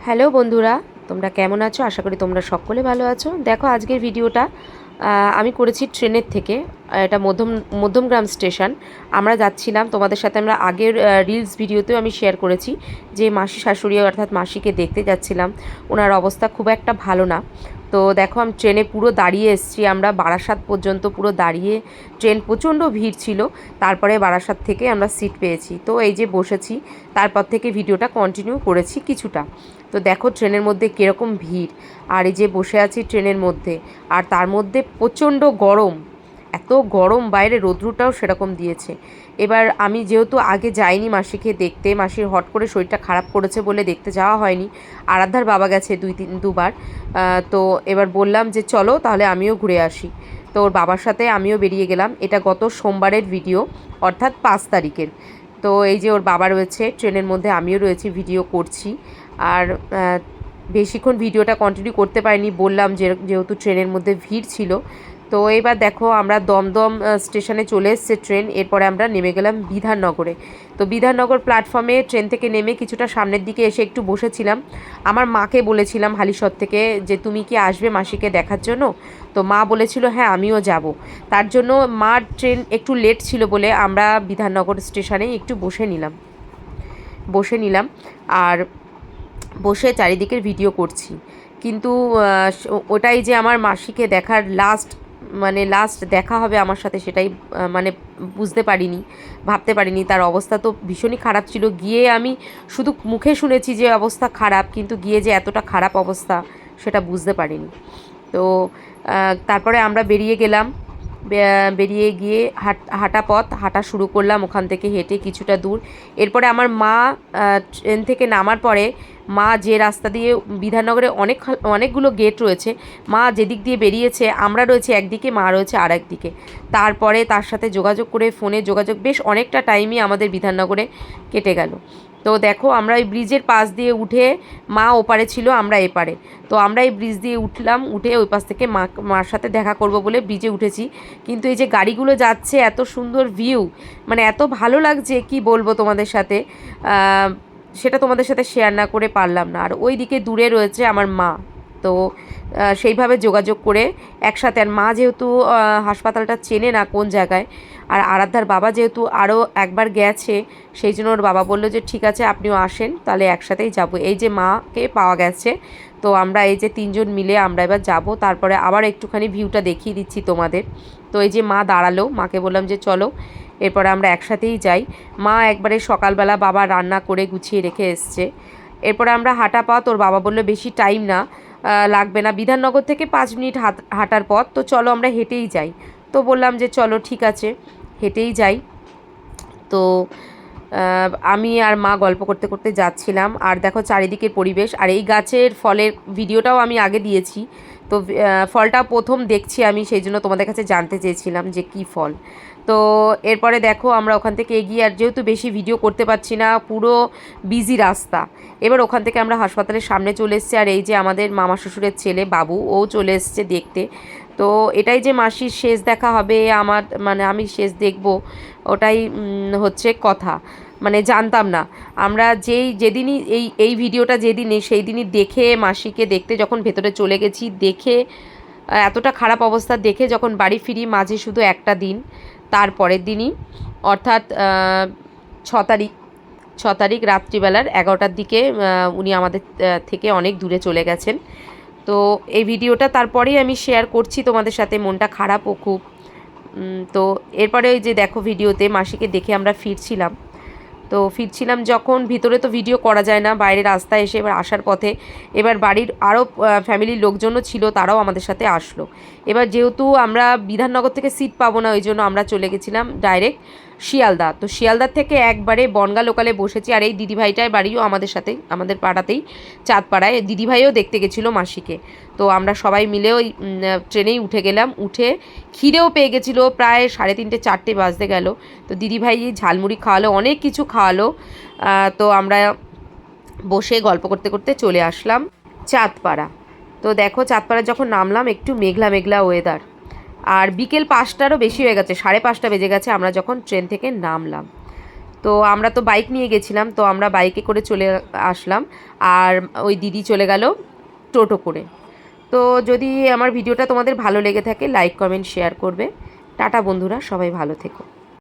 Hello বন্ধুরা, তোমরা কেমন আছো? আশা করি তোমরা সকলে ভালো আছো। দেখো আজকের ভিডিওটা আমি করেছি ট্রেনের থেকে। এটা মধ্যমগ্রাম স্টেশন। আমরা যাচ্ছিলাম, তোমাদের সাথে আমরা আগের রিলস ভিডিওতেও আমি শেয়ার করেছি যে মাসি শাশুড়ি অর্থাৎ মাসিকে দেখতে যাচ্ছিলাম। ওনার অবস্থা খুব একটা ভালো না। তো দেখো আমি ট্রেনে পুরো দাঁড়িয়ে এসেছি, আমরা বারাসাত পর্যন্ত পুরো দাঁড়িয়ে, ট্রেন প্রচণ্ড ভিড় ছিল। তারপরে বারাসাত থেকে আমরা সিট পেয়েছি, তো এই যে বসেছি। তারপর থেকে ভিডিওটা কন্টিনিউ করেছি কিছুটা। তো দেখো ট্রেনের মধ্যে কীরকম ভিড়, আর এই যে বসে আছি ট্রেনের মধ্যে, আর তার মধ্যে প্রচণ্ড গরম, এত গরম, বাইরে রৌদ্রটাও সেরকম দিয়েছে। এবার আমি যেহেতু আগে যাইনি মাসিকে দেখতে, মাসির হট করে শরীরটা খারাপ করেছে বলে দেখতে যাওয়া হয়নি। আরাধ্যার বাবা গেছে দুবার। তো এবার বললাম যে চলো তাহলে আমিও ঘুরে আসি। তো ওর বাবার সাথে আমিও বেরিয়ে গেলাম। এটা গত সোমবারের ভিডিও, অর্থাৎ 5 তারিখের। তো এই যে ওর বাবা রয়েছে ট্রেনের মধ্যে, আমিও রয়েছি, ভিডিও করছি। আর বেশিক্ষণ ভিডিওটা কন্টিনিউ করতে পারিনি, বললাম যেহেতু ট্রেনের মধ্যে ভিড় ছিল। তো এবার দেখো আমরা দমদম স্টেশনে চলে এসছে ট্রেন। এরপরে আমরা নেমে গেলাম বিধাননগরে। তো বিধাননগর প্ল্যাটফর্মে ট্রেন থেকে নেমে কিছুটা সামনের দিকে এসে একটু বসেছিলাম। আমার মাকে বলেছিলাম হালিশহর থেকে যে তুমি কি আসবে মাসিকে দেখার জন্য? তো মা বলেছিল হ্যাঁ আমিও যাব। তার জন্য মার ট্রেন একটু লেট ছিল বলে আমরা বিধাননগর স্টেশনে একটু বসে নিলাম। আর বসে চারিদিকের ভিডিও করছি। কিন্তু ওটাই যে আমার মাসিকে দেখার লাস্ট দেখা হবে আমার সাথে, সেটাই মানে বুঝতে পারিনি, ভাবতে পারিনি। তার অবস্থা তো ভীষণই খারাপ ছিল। গিয়ে আমি শুধু মুখে শুনেছি যে অবস্থা খারাপ, কিন্তু গিয়ে যে এতটা খারাপ অবস্থা সেটা বুঝতে পারিনি। তো তারপরে আমরা বেরিয়ে গেলাম। বেরিয়ে গিয়ে হাঁটা শুরু করলাম, ওখান থেকে হেঁটে কিছুটা দূর। এরপরে আমার মা ট্রেন থেকে নামার পরে, মা যে রাস্তা দিয়ে, বিধাননগরে অনেকগুলো গেট রয়েছে, মা যেদিক দিয়ে বেরিয়েছে, আমরা রয়েছে একদিকে, মা রয়েছে আর একদিকে। তারপরে তার সাথে যোগাযোগ করে, ফোনে যোগাযোগ, বেশ অনেকটা টাইমই আমাদের বিধাননগরে কেটে গেল। তো দেখো আমরা ওই ব্রিজের পাশ দিয়ে উঠে, মা ওপারে ছিল, আমরা এপারে। তো আমরা এই ব্রিজ দিয়ে উঠলাম, উঠে ওই পাশ থেকে মার সাথে দেখা করব বলে ব্রিজে উঠেছি। কিন্তু এই যে গাড়িগুলো যাচ্ছে, এত সুন্দর ভিউ, মানে এত ভালো লাগছে কি বলবো তোমাদের সাথে, সেটা তোমাদের সাথে শেয়ার না করে পারলাম না। আর ওই দিকে দূরে রয়েছে আমার মা। তো সেইভাবে যোগাযোগ করে একসাথে, আর মা যেহেতু হাসপাতালটা চেনে না কোন জায়গায়, আর আরাধ্যার বাবা যেহেতু আরও একবার গেছে, সেই জন্য ওর বাবা বললো যে ঠিক আছে আপনিও আসেন, তাহলে একসাথেই যাব। এই যে মাকে পাওয়া গেছে। তো আমরা এই যে 3 জন মিলে আমরা এবার যাব। তারপরে আবার একটুখানি ভিউটা দেখিয়ে দিচ্ছি তোমাদের। তো এই যে মা দাঁড়ালো, মাকে বললাম যে চলো, এরপরে আমরা একসাথেই যাই। মা একবারে সকালবেলা বাবা রান্না করে গুছিয়ে রেখে এসছে। এরপরে আমরা হাঁটা পথ, ওর বাবা বললো বেশি টাইম না, লাগবে না, বিধাননগর থেকে 5 মিনিট হাঁটার পথ, তো চলো আমরা হেঁটেই যাই। তো বললাম যে চলো ঠিক আছে, হেঁটেই যাই। তো আমি আর মা গল্প করতে করতে যাচ্ছিলাম। আর দেখো চারিদিকের পরিবেশ, আর এই গাছের ফলের ভিডিওটাও আমি আগে দিয়েছি। তো ফলটা প্রথম দেখছি আমি, সেই জন্য তোমাদের কাছে জানতে চেয়েছিলাম যে কী ফল। তো এরপরে দেখো আমরা ওখান থেকে এগিয়ে, আর যেহেতু বেশি ভিডিও করতে পারছি না, পুরো বিজি রাস্তা। এবার ওখান থেকে আমরা হাসপাতালের সামনে চলে এসেছি। আর এই যে আমাদের মামা শ্বশুরের ছেলে বাবু, ও চলে এসছে দেখতে। তো এটাই যে মাসির শেষ দেখা হবে আমার, মানে আমি শেষ দেখব, ওটাই হচ্ছে কথা, মানে জানতাম না। আমরা যেদিনই এই ভিডিওটা যেদিনই, সেই দিনই দেখে মাসিকে দেখতে যখন ভেতরে চলে গেছি, দেখে এতটা খারাপ অবস্থা দেখে যখন বাড়ি ফিরি, মাঝে শুধু একটা দিন, তারপরের দিনই অর্থাৎ 6 তারিখ রাত্রিবেলার 11টার দিকে উনি আমাদের থেকে অনেক দূরে চলে গেছেন। তো এই ভিডিওটা তারপরেই আমি শেয়ার করছি তোমাদের সাথে, মনটা খারাপও খুব। তো এরপরে ওই যে দেখো ভিডিওতে মাসিকে দেখে আমরা ফিরছিলাম যখন, ভিতরে তো ভিডিও করা যায় না, বাইরে রাস্তায় এসে এবার আসার পথে, এবার বাড়ির আরও ফ্যামিলির লোকজনও ছিল, তারাও আমাদের সাথে আসলো। এবার যেহেতু আমরা বিধাননগর থেকে সিট পাবো না, ওই জন্য আমরা চলে গেছিলাম ডাইরেক্ট শিয়ালদা। তো শিয়ালদার থেকে একবারে বনগা লোকালে বসেছি। আর এই দিদিভাইটার বাড়িও আমাদের সাথেই, আমাদের পাড়াতেই, চাঁদপাড়ায়। দিদিভাইও দেখতে গেছিলো মাসিকে। তো আমরা সবাই মিলে ওই ট্রেনেই উঠে গেলাম। উঠে খিদেও পেয়ে গেছিলো, প্রায় 3:30 4টে বাজতে গেল। তো দিদিভাই ঝালমুড়ি খাওয়ালো, অনেক কিছু খাওয়ালো। তো আমরা বসে গল্প করতে করতে চলে আসলাম চাঁদপাড়া। তো দেখো চাঁদপাড়া যখন নামলাম, একটু মেঘলা মেঘলা ওয়েদার, আর বিকেল 5টারও বেশি হয়ে গেছে, 5:30 বেজে গেছে আমরা যখন ট্রেন থেকে নামলাম। তো আমরা তো বাইক নিয়ে গেছিলাম, তো আমরা বাইকে করে চলে আসলাম, আর ওই দিদি চলে গেল টোটো করে। তো যদি আমার ভিডিওটা তোমাদের ভালো লেগে থাকে, লাইক কমেন্ট শেয়ার করবে। টাটা বন্ধুরা, সবাই ভালো থেকো।